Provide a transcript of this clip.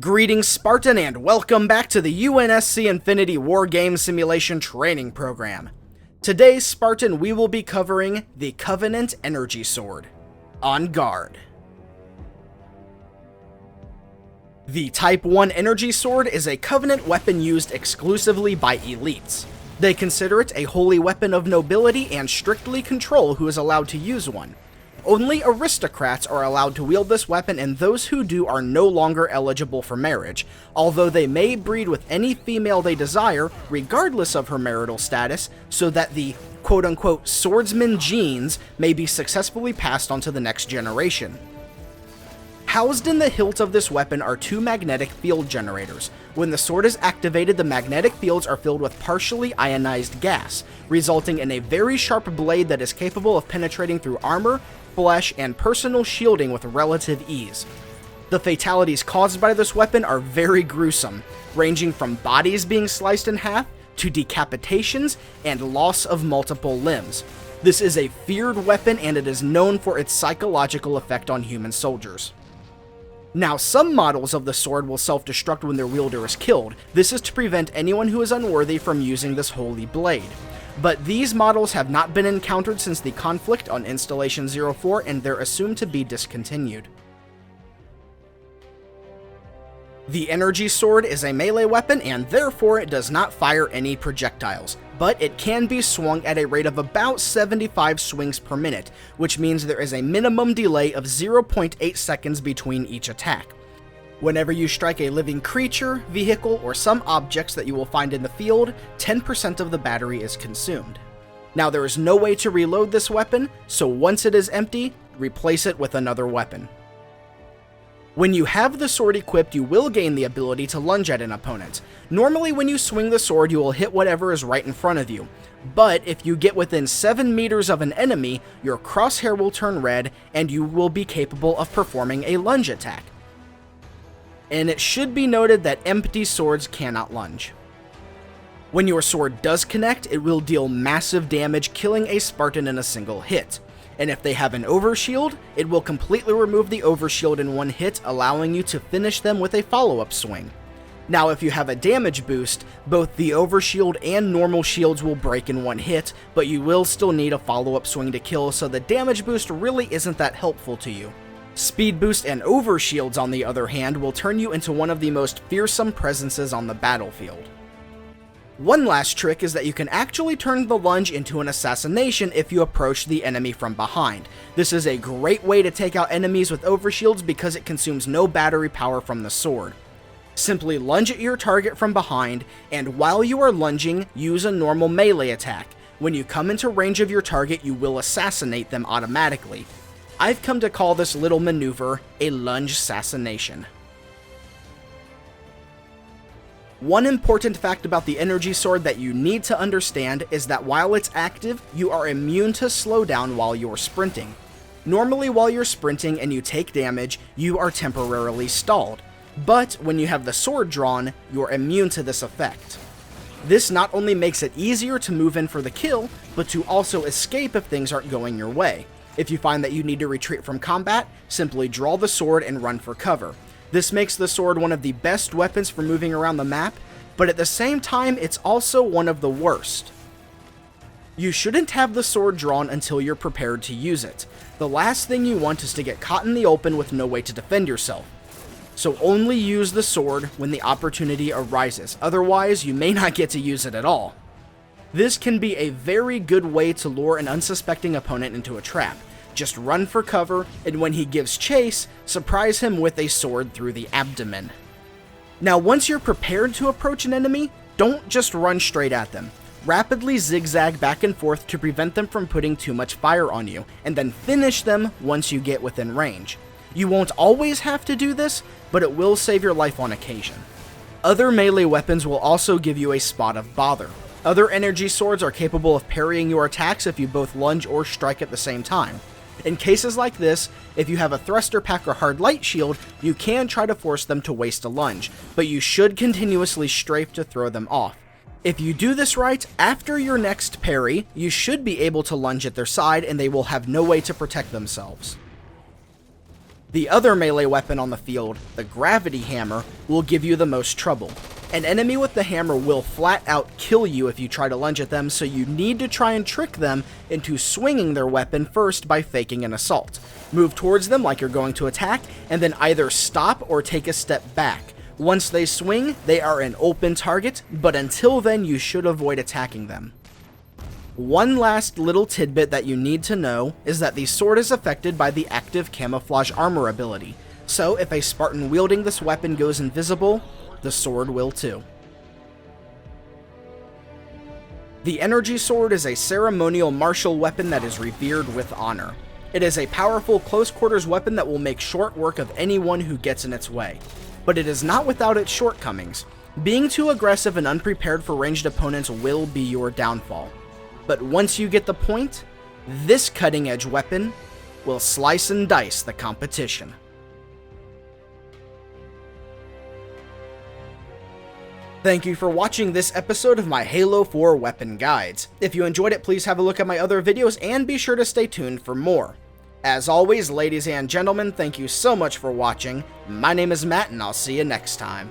Greetings, Spartan, and welcome back to the UNSC Infinity War Game Simulation Training Program. Today, Spartan, we will be covering the Covenant Energy Sword. On guard. The Type 1 Energy Sword is a Covenant weapon used exclusively by elites. They consider it a holy weapon of nobility and strictly control who is allowed to use one. Only aristocrats are allowed to wield this weapon, and those who do are no longer eligible for marriage, although they may breed with any female they desire, regardless of her marital status, so that the quote-unquote swordsman genes may be successfully passed on to the next generation. Housed in the hilt of this weapon are two magnetic field generators. When the sword is activated, the magnetic fields are filled with partially ionized gas, resulting in a very sharp blade that is capable of penetrating through armor, flesh, and personal shielding with relative ease. The fatalities caused by this weapon are very gruesome, ranging from bodies being sliced in half to decapitations and loss of multiple limbs. This is a feared weapon, and it is known for its psychological effect on human soldiers. Now, some models of the sword will self-destruct when their wielder is killed. This is to prevent anyone who is unworthy from using this holy blade. But these models have not been encountered since the conflict on Installation 04, and they're assumed to be discontinued. The Energy Sword is a melee weapon, and therefore it does not fire any projectiles, but it can be swung at a rate of about 75 swings per minute, which means there is a minimum delay of 0.8 seconds between each attack. Whenever you strike a living creature, vehicle, or some objects that you will find in the field, 10% of the battery is consumed. Now, there is no way to reload this weapon, so once it is empty, replace it with another weapon. When you have the sword equipped, you will gain the ability to lunge at an opponent. Normally, when you swing the sword, you will hit whatever is right in front of you. But if you get within 7 meters of an enemy, your crosshair will turn red, and you will be capable of performing a lunge attack. And it should be noted that empty swords cannot lunge. When your sword does connect, it will deal massive damage, killing a Spartan in a single hit. And if they have an overshield, it will completely remove the overshield in one hit, allowing you to finish them with a follow-up swing. Now, if you have a damage boost, both the overshield and normal shields will break in one hit, but you will still need a follow-up swing to kill, so the damage boost really isn't that helpful to you. Speed boost and overshields, on the other hand, will turn you into one of the most fearsome presences on the battlefield. One last trick is that you can actually turn the lunge into an assassination if you approach the enemy from behind. This is a great way to take out enemies with overshields because it consumes no battery power from the sword. Simply lunge at your target from behind, and while you are lunging, use a normal melee attack. When you come into range of your target, you will assassinate them automatically. I've come to call this little maneuver a lunge assassination. One important fact about the Energy Sword that you need to understand is that while it's active, you are immune to slowdown while you're sprinting. Normally, while you're sprinting and you take damage, you are temporarily stalled, but when you have the sword drawn, you're immune to this effect. This not only makes it easier to move in for the kill, but to also escape if things aren't going your way. If you find that you need to retreat from combat, simply draw the sword and run for cover. This makes the sword one of the best weapons for moving around the map, but at the same time, it's also one of the worst. You shouldn't have the sword drawn until you're prepared to use it. The last thing you want is to get caught in the open with no way to defend yourself. So only use the sword when the opportunity arises, otherwise you may not get to use it at all. This can be a very good way to lure an unsuspecting opponent into a trap. Just run for cover, and when he gives chase, surprise him with a sword through the abdomen. Now, once you're prepared to approach an enemy, don't just run straight at them. Rapidly zigzag back and forth to prevent them from putting too much fire on you, and then finish them once you get within range. You won't always have to do this, but it will save your life on occasion. Other melee weapons will also give you a spot of bother. Other energy swords are capable of parrying your attacks if you both lunge or strike at the same time. In cases like this, if you have a thruster pack or hard light shield, you can try to force them to waste a lunge, but you should continuously strafe to throw them off. If you do this right, after your next parry, you should be able to lunge at their side and they will have no way to protect themselves. The other melee weapon on the field, the Gravity Hammer, will give you the most trouble. An enemy with the hammer will flat out kill you if you try to lunge at them, so you need to try and trick them into swinging their weapon first by faking an assault. Move towards them like you're going to attack, and then either stop or take a step back. Once they swing, they are an open target, but until then you should avoid attacking them. One last little tidbit that you need to know is that the sword is affected by the active camouflage armor ability, so if a Spartan wielding this weapon goes invisible, the sword will too. The Energy Sword is a ceremonial martial weapon that is revered with honor. It is a powerful close quarters weapon that will make short work of anyone who gets in its way. But it is not without its shortcomings. Being too aggressive and unprepared for ranged opponents will be your downfall. But once you get the point, this cutting-edge weapon will slice and dice the competition. Thank you for watching this episode of my Halo 4 weapon guides. If you enjoyed it, please have a look at my other videos and be sure to stay tuned for more. As always, ladies and gentlemen, thank you so much for watching. My name is Matt, and I'll see you next time.